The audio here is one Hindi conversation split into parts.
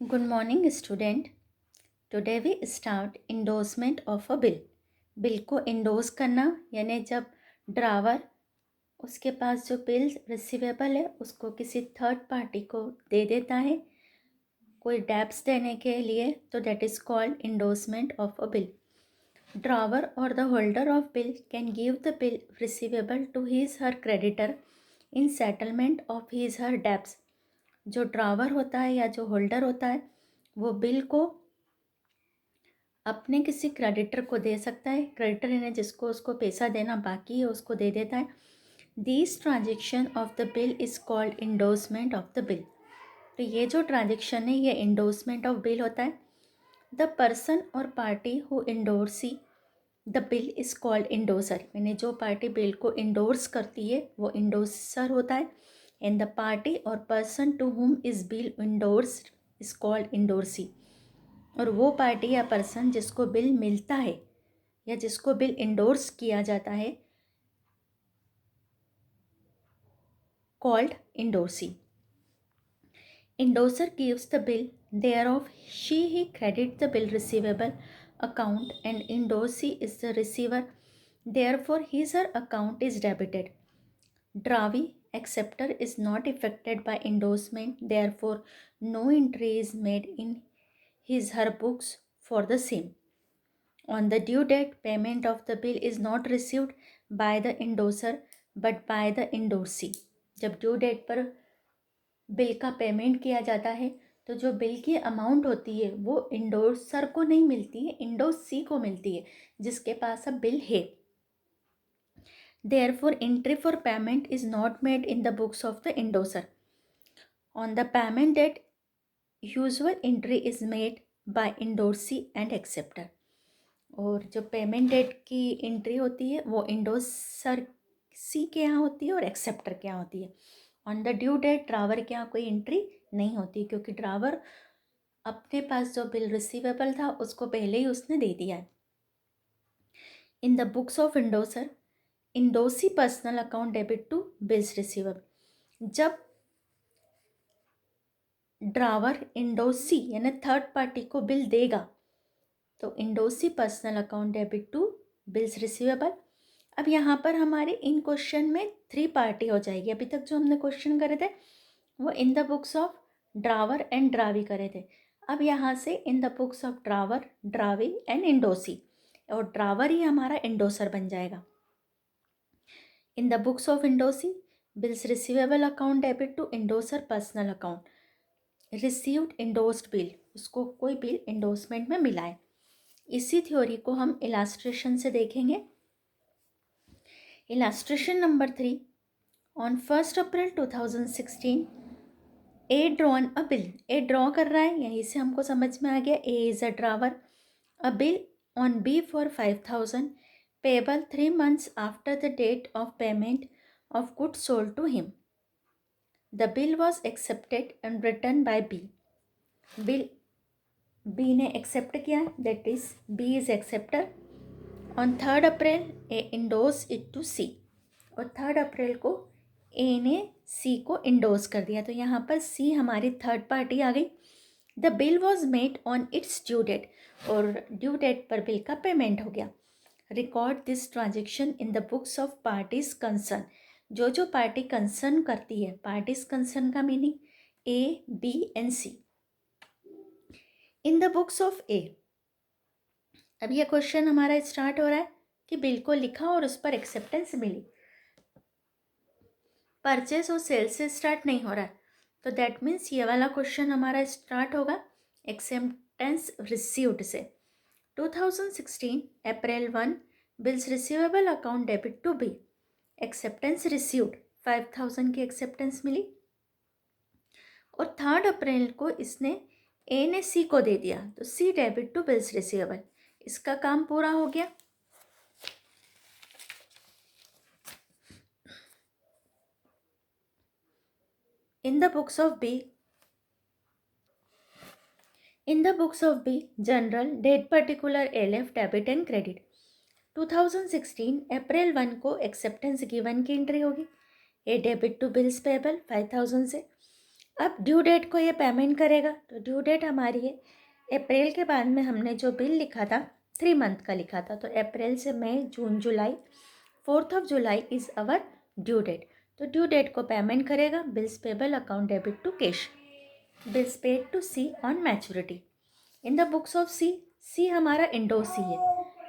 Good morning, student. Today we start endorsement of a bill. Bill को इंडोर्स करना यानी जब ड्रावर उसके पास जो बिल रिसीवेबल है उसको किसी थर्ड पार्टी को दे देता है कोई डेब्ट्स देने के लिए, तो that is called endorsement of a bill. Drawer और the holder of bill can give the bill receivable to his her creditor in settlement of his her debts. जो ड्रावर होता है या जो होल्डर होता है वो बिल को अपने किसी क्रेडिटर को दे सकता है. क्रेडिटर यानी जिसको उसको पैसा देना बाकी है उसको दे देता है. This transaction of the bill is called endorsement of the bill. तो ये जो ट्रांजेक्शन है ये इंडोर्समेंट ऑफ बिल होता है. द पर्सन और party who endorses the bill is called endorser. यानी जो पार्टी बिल को इंडोर्स करती है वो इंडोर्सर होता है. एंड द पार्टी और person to whom is bill endorsed is called endorsee. और वो पार्टी या पर्सन जिसको बिल मिलता है या जिसको बिल इंडोर्स किया जाता है called endorsee. Endorser gives the bill there of she he credit the bill receivable account and endorsee is the receiver there for his her account is debited. Drawee acceptor is not affected by endorsement, therefore no entry is made in his her books for the same. On the due date, payment of the bill is not received by the endorser but by the endorsee. जब ड्यू डेट पर बिल का पेमेंट किया जाता है तो जो बिल की अमाउंट होती है वो इंडोर्सर को नहीं मिलती है, इंडोर्सी को मिलती है जिसके पास अब बिल है. Therefore, entry for payment is not made in the books of the endorser. On the payment date, usual entry is made by endorsee and acceptor. और जो पेमेंट डेट की एंट्री होती है वो इंडोर्सर सी के यहाँ होती है और एक्सेप्टर के यहाँ होती है. On the due date drawer के यहाँ कोई एंट्री नहीं होती क्योंकि ड्रावर अपने पास जो बिल रिसीवेबल था उसको पहले ही उसने दे दिया है. In the books of endorser endorsee personal account debit to bills receivable. जब ड्रावर इंडोर्सी यानी थर्ड पार्टी को बिल देगा तो endorsee personal account debit to bills receivable. अब यहाँ पर हमारे इन क्वेश्चन में थ्री पार्टी हो जाएगी. अभी तक जो हमने क्वेश्चन करे थे वो in the books of drawer and drawee करे थे. अब यहाँ से in the books of drawer, drawee and endorsee, और ड्रावर ही हमारा इंडोसर बन जाएगा. In the books of endorsee bills receivable account debit to endorser personal account. Received endorsed bill, उसको कोई बिल इंडोर्समेंट में मिला है. इसी थ्योरी को हम इलास्ट्रेशन से देखेंगे. Illustration number 3. On 1 April 2016 A drawn a bill. A draw कर रहा है, यहीं से हमको समझ में आ गया A is a drawer. A bill on B for 5,000 payable 3 months after the date of payment of good sold to him. The bill was accepted and return by B. Bill B ने एक्सेप्ट किया, that is B is acceptor. On 3 April A endorse it to C. और 3 अप्रैल को ए ने सी को इंडोर्स कर दिया. तो यहाँ पर सी हमारी थर्ड पार्टी आ गई. The bill was made on its due date. और ड्यू डेट पर बिल का पेमेंट हो गया. Record this transaction in the books of parties concern. जो जो पार्टी कंसर्न करती है, पार्टीज कंसर्न का meaning A, B and C. In the books of A. अब यह क्वेश्चन हमारा स्टार्ट हो रहा है कि बिल को लिखा और उस पर एक्सेप्टेंस मिली. परचेस और सेल से स्टार्ट नहीं हो रहा है, तो दैट मीन्स ये वाला क्वेश्चन हमारा स्टार्ट होगा एक्सेप्टेंस रिसीव्ड से. 2016 April 1 bills receivable account debit to B. Acceptance received 5,000 की एक्सेप्टेंस मिली. और 3 अप्रैल को इसने ए ने सी को दे दिया तो सी डेबिट टू बिल्स रिसीवेबल. इसका काम पूरा हो गया. In the books of B, general date particular LF debit and credit. 2016 April 1 को एक्सेप्टेंस गिवन की एंट्री होगी. ए डेबिट टू बिल्स पेबल 5,000 से. अब ड्यू डेट को ये पेमेंट करेगा, तो ड्यू डेट हमारी है अप्रैल के बाद में हमने जो बिल लिखा था 3 मंथ का लिखा था, तो अप्रैल से मई जून जुलाई, 4 July is our due date. तो ड्यू डेट को पेमेंट करेगा, bills payable account debit to cash, bills paid to C on maturity. In the books of C, C हमारा इंडोस सी है,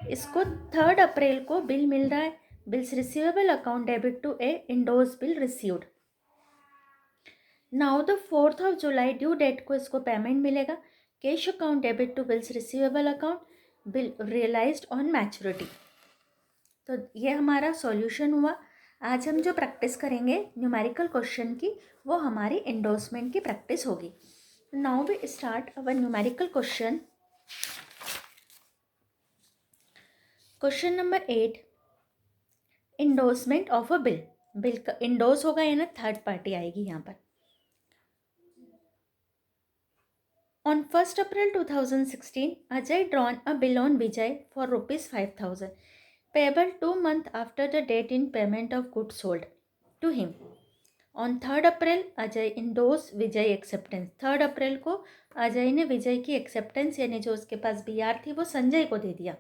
इसको 3 अप्रैल को बिल मिल रहा है, bills receivable account debit to A endorsed bill received. Now the 4 July due date को इसको पेमेंट मिलेगा, cash account debit to bills receivable account, bill realised on maturity. तो ये हमारा सॉल्यूशन हुआ। आज हम जो प्रैक्टिस करेंगे न्यूमेरिकल क्वेश्चन की, वो हमारी एंडोर्समेंट की प्रैक्टिस होगी। Now we start our numerical question. Question number 8, endorsement of a bill. Bill का इंडोर्स होगा या ना, थर्ड पार्टी आएगी यहाँ पर। On 1st April 2016, Ajay drawn a bill on Vijay for ₹5,000, payable 2 months after the date in payment of goods sold to him. On 3rd April, Ajay endorsed Vijay acceptance. 3rd अप्रैल को अजय ने विजय की एक्सेप्टेंस यानी जो उसके पास बीआर थी वो संजय को दे दिया।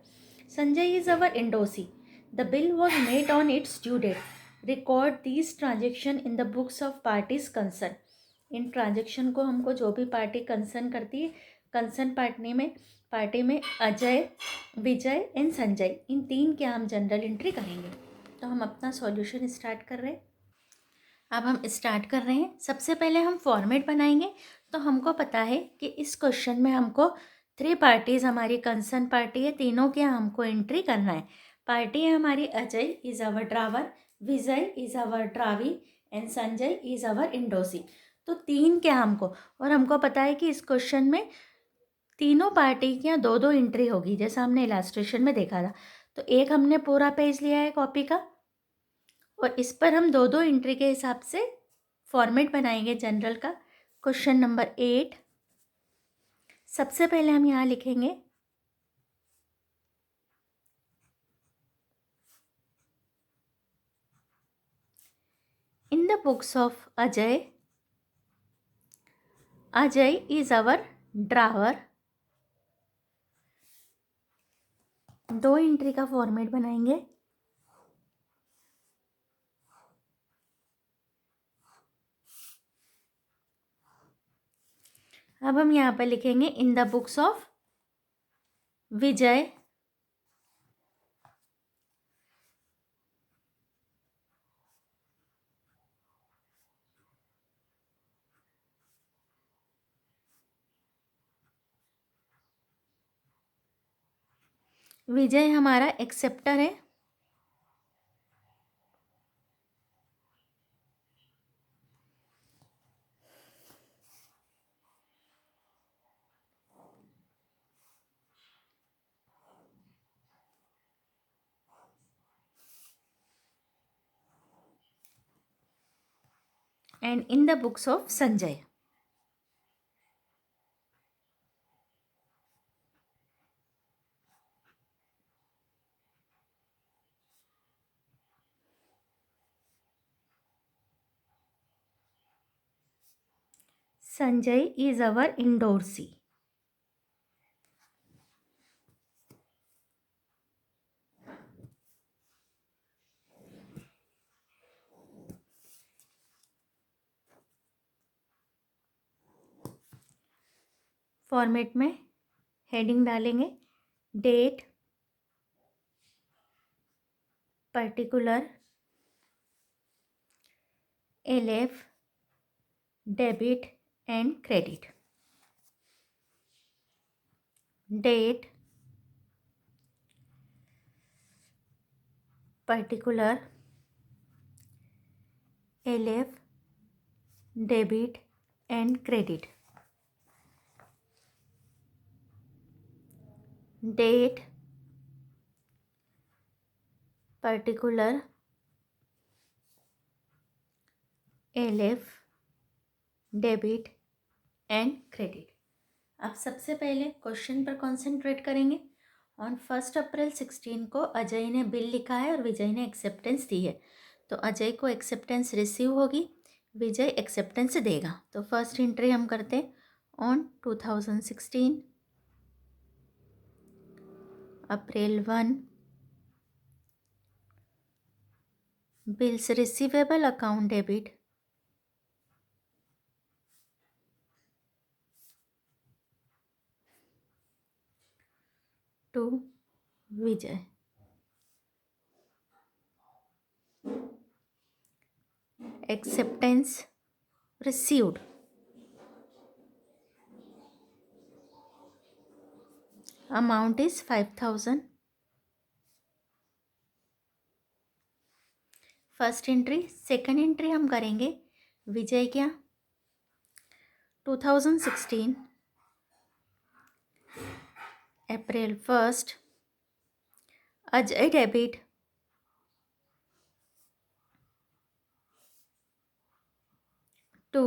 Sanjay is our endorsee. The bill was made on its due date. Record these transaction in the books of parties concern. इन ट्रांजेक्शन को हमको जो भी पार्टी कंसर्न करती है, कंसर्न पार्टी में अजय, विजय एंड संजय, इन 3 के हम जनरल एंट्री करेंगे। तो हम अपना सॉल्यूशन स्टार्ट कर रहे हैं। अब हम स्टार्ट कर रहे हैं। सबसे पहले हम फॉर्मेट बनाएंगे। तो हमको पता है कि इस क्वेश्चन में हमको 3 पार्टीज़ हमारी कंसर्न पार्टी है, तीनों के हमको एंट्री करना है। पार्टी है हमारी Ajay is our drawer, Vijay is our drawee and Sanjay is our endorsee. तो 3 क्या हमको, और हमको पता है कि इस क्वेश्चन में तीनों पार्टी की 2-2 एंट्री होगी, जैसा हमने इलास्ट्रेशन में देखा था। तो एक हमने पूरा पेज लिया है कॉपी का, और इस पर हम 2-2 एंट्री के हिसाब से फॉर्मेट बनाएंगे जनरल का। क्वेश्चन नंबर 8, सबसे पहले हम यहाँ लिखेंगे in the books of Ajay, Ajay is our drawer. 2 entry का फॉर्मेट बनाएंगे। अब हम यहाँ पर लिखेंगे in the books of Vijay, Vijay हमारा एक्सेप्टर है, and in the books of Sanjay, Sanjay is our endorsee. Format में हेडिंग डालेंगे date, particular, LF, debit and credit. Date, particular, LF, debit and credit. Date, particular, LF, debit and credit. अब सबसे पहले क्वेश्चन पर कॉन्सेंट्रेट करेंगे। ऑन 1 अप्रैल 16 को अजय ने बिल लिखा है और विजय ने एक्सेप्टेंस दी है। तो अजय को एक्सेप्टेंस रिसीव होगी, विजय एक्सेप्टेंस देगा। तो फर्स्ट एंट्री हम करते on 2016 April 1 bills receivable account debit to Vijay. Acceptance received amount is 5,000। First entry. Second entry हम करेंगे विजय क्या 2016 April 1 Ajay debit to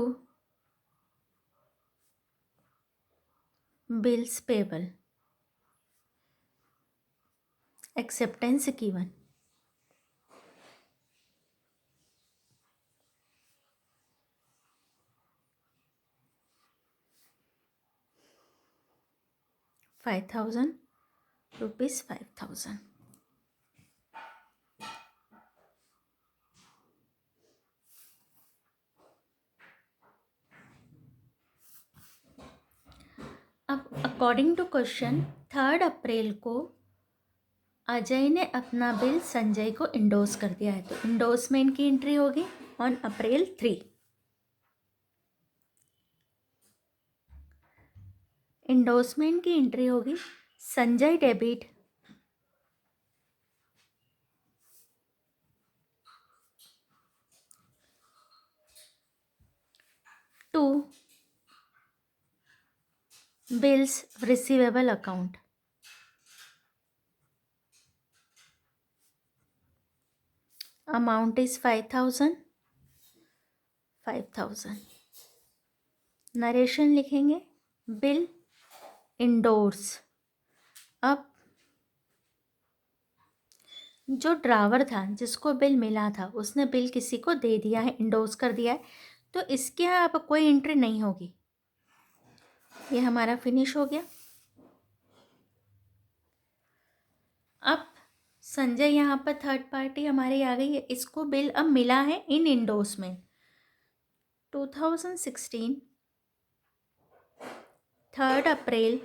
bills payable. Acceptance given. ₹5,000 5,000। अब अकॉर्डिंग टू क्वेश्चन 3 अप्रैल को अजय ने अपना बिल संजय को इंडोर्स कर दिया है, तो इंडोर्समेंट की एंट्री होगी ऑन अप्रैल 3। इंडोर्समेंट की एंट्री होगी Sanjay debit to bills receivable account. Amount is 5,000 5,000। Narration लिखेंगे बिल इंडोर्स। अब जो ड्रावर था जिसको बिल मिला था उसने बिल किसी को दे दिया है, इंडोर्स कर दिया है, तो इसके यहाँ अब कोई एंट्री नहीं होगी। ये हमारा फिनिश हो गया। अब संजय यहाँ पर थर्ड पार्टी हमारी आ गई है, इसको बिल अब मिला है in endorsement 2016 3 April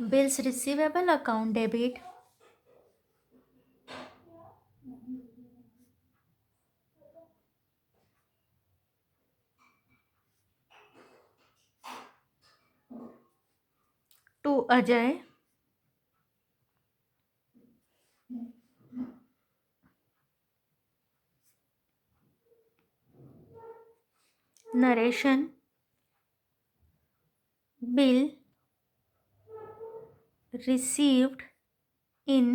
bills receivable account debit to Ajay narration bill received in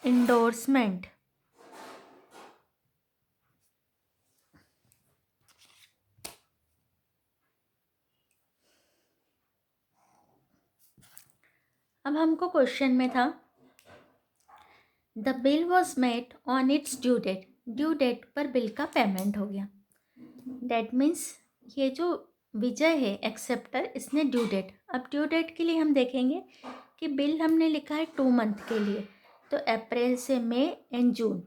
endorsement। अब हमको क्वेश्चन में था the bill was made on its due date. Due date पर बिल का पेमेंट हो गया। डेट मीन्स ये जो विजय है एक्सेप्टर, इसने ड्यू डेट, अब ड्यू डेट के लिए हम देखेंगे कि बिल हमने लिखा है 2 मंथ के लिए, तो अप्रैल से मई एंड जून,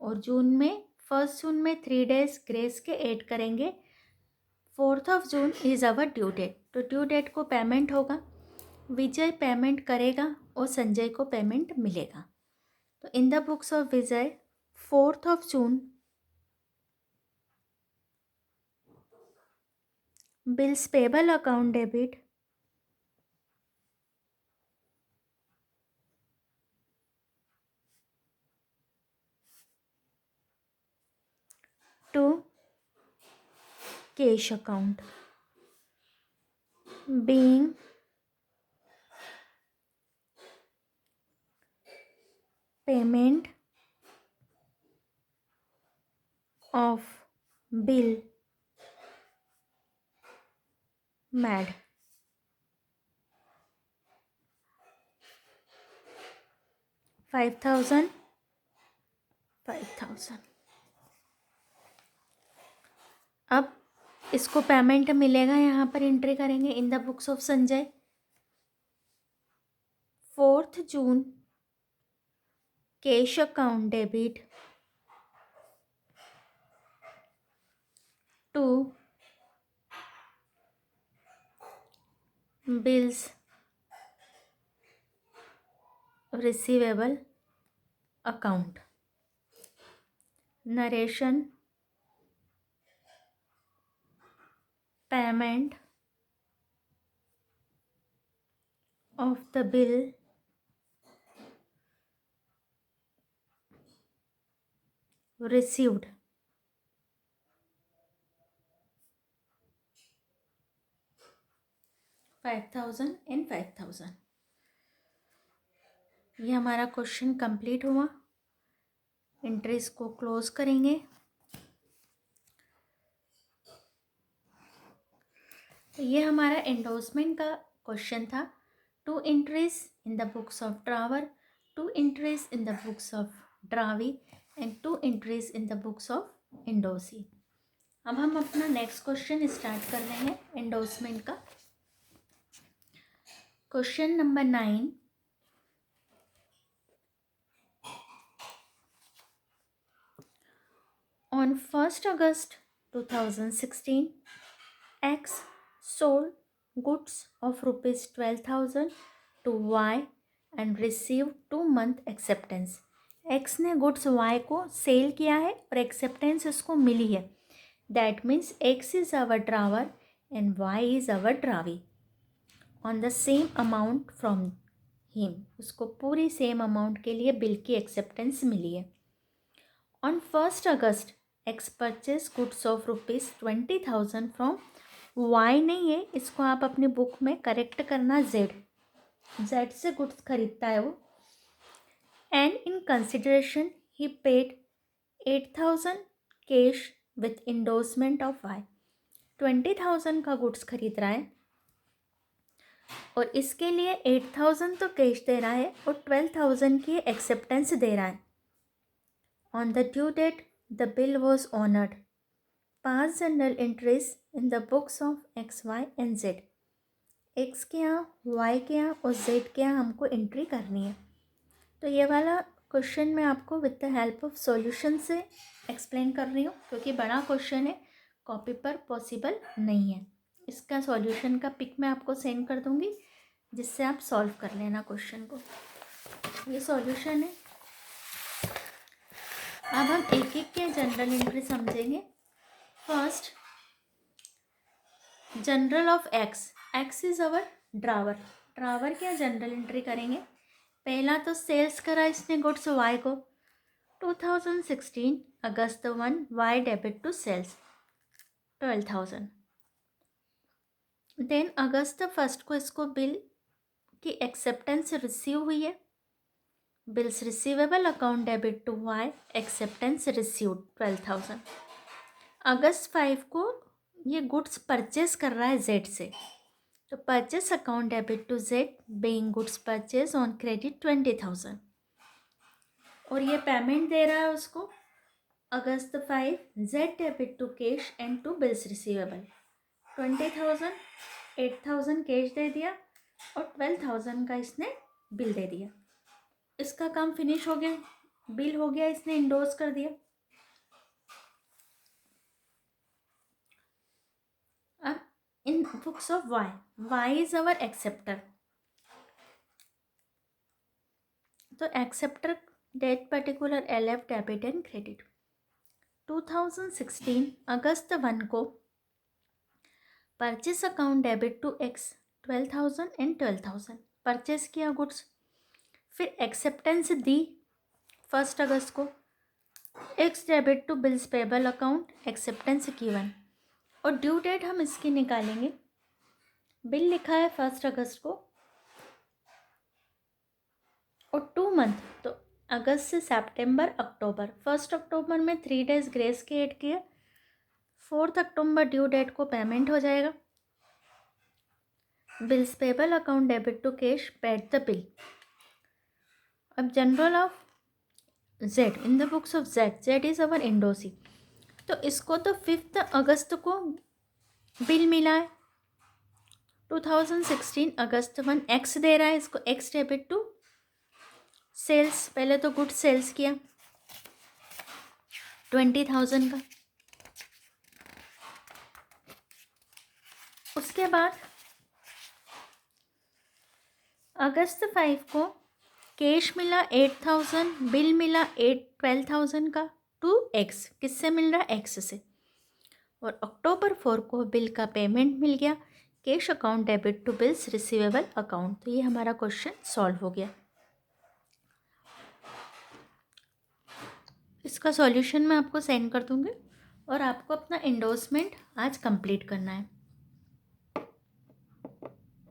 और जून में 1 जून में 3 डेज ग्रेस के ऐड करेंगे। 4 जून इज़ आवर ड्यू डेट, तो ड्यू डेट को पेमेंट होगा, विजय पेमेंट करेगा और संजय को पेमेंट मिलेगा। तो in the books of Vijay 4 June bills payable account debit to cash account being payment of bill made। 5,000 5,000। अब इसको पेमेंट मिलेगा, यहाँ पर एंट्री करेंगे in the books of Sanjay 4th June cash account debit to bills receivable account. Narration payment of the bill received. $5,000 and $5,000. ये हमारा क्वेश्चन कंप्लीट हुआ. एंट्रीज को क्लोज करेंगे. तो ये हमारा एंडोर्समेंट का क्वेश्चन था. 2 entries in the books of drawer, 2 entries in the books of drawee and 2 entries in the books of endorsee. अब हम अपना नेक्स्ट क्वेश्चन स्टार्ट कर रहे हैं एंडोर्समेंट का. Question number 9. On 1st August 2016, X sold goods of rupees 12,000 to Y and received 2-month acceptance. X ने गुड्स Y को सेल किया है और एक्सेप्टेंस इसको मिली है. That means X is our drawer and Y is our drawee on the same amount from him. उसको पूरी सेम अमाउंट के लिए बिल की एक्सेप्टेंस मिली है. On 1st August X purchase goods of rupees 20,000 from Y नहीं है, इसको आप अपनी बुक में करेक्ट करना. Z से गुड्स खरीदता है वो. And in consideration he paid 8,000 cash with endorsement of Y. 20,000 का गुड्स खरीद रहा है और इसके लिए 8,000 तो कैश दे रहा है और 12,000 की एक्सेप्टेंस दे रहा है. On the due date the bill was honoured. 5 journal entries in the books of X, Y and Z. X के यहाँ, Y के यहाँ और Z के यहाँ हमको एंट्री करनी है. तो ये वाला क्वेश्चन मैं आपको with the help of solution से एक्सप्लेन कर रही हूँ, क्योंकि बड़ा क्वेश्चन है, कॉपी पर पॉसिबल नहीं है. इसका सॉल्यूशन का पिक मैं आपको सेंड कर दूँगी, जिससे आप सॉल्व कर लेना क्वेश्चन को. ये सॉल्यूशन है. अब हम एक एक के जनरल एंट्री समझेंगे. First, general of X. X is our drawer. Drawer क्या जनरल एंट्री करेंगे. पहला तो सेल्स करा इसने गुड्स Y को. 2016 August 1 Y debit to sales 12,000. Then August 1 को इसको बिल की एक्सेप्टेंस रिसीव हुई है. Bills receivable account debit to Y, acceptance received 12,000. अगस्त 5 को ये गुड्स परचेज कर रहा है Z से, तो purchase account debit to Z being goods purchase on credit 20,000. और ये पेमेंट दे रहा है उसको August 5 Z debit to cash and to bills receivable 20,000. 8,000 cash दे दिया और 12,000 का इसने बिल दे दिया. इसका काम फिनिश हो गया, बिल हो गया, इसने इंडोर्स कर दिया. अब in books of Y is our acceptor. तो acceptor date particular LF debit and credit. 2016 August 1 को purchase account debit to X 12,000 and 12,000. Purchase किया गुड्स, फिर एक्सेप्टेंस दी 1 अगस्त को. X debit to bills payable account, acceptance given. और ड्यू डेट हम इसकी निकालेंगे. बिल लिखा है 1 अगस्त को और 2 मंथ, तो अगस्त से सितंबर अक्टूबर. 1 अक्टूबर में 3 डेज ग्रेस के ऐड किया. 4 अक्टूबर ड्यू डेट को पेमेंट हो जाएगा. Bills payable account debit to cash paid the bill. अब journal of Z in the books of Z is our endorsee. तो इसको तो 5 अगस्त को बिल मिला है, 2016 अगस्त 1 एक्स दे रहा है, इसको एक्स डेबिट टू सेल्स। पहले तो गुड सेल्स किया 20,000 का। उसके बाद अगस्त 5 को कैश मिला 8,000, बिल मिला 12,000 का टू एक्स। किससे मिल रहा है? एक्स से। और अक्टूबर 4 को बिल का पेमेंट मिल गया, cash account debit to bills receivable account. तो ये हमारा क्वेश्चन सॉल्व हो गया। इसका सॉल्यूशन मैं आपको सेंड कर दूँगी और आपको अपना एंडोर्समेंट आज कंप्लीट करना है।